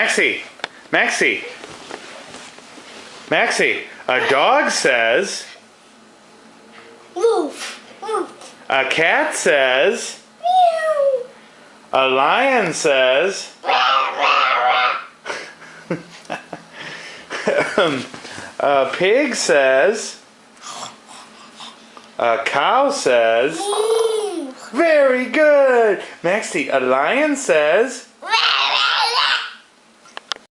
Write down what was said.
Maxy, Maxy, Maxy. A dog says. Woof, woof. A cat says. Meow. A lion says. A pig says. A cow says. Very good. Maxy, a lion says.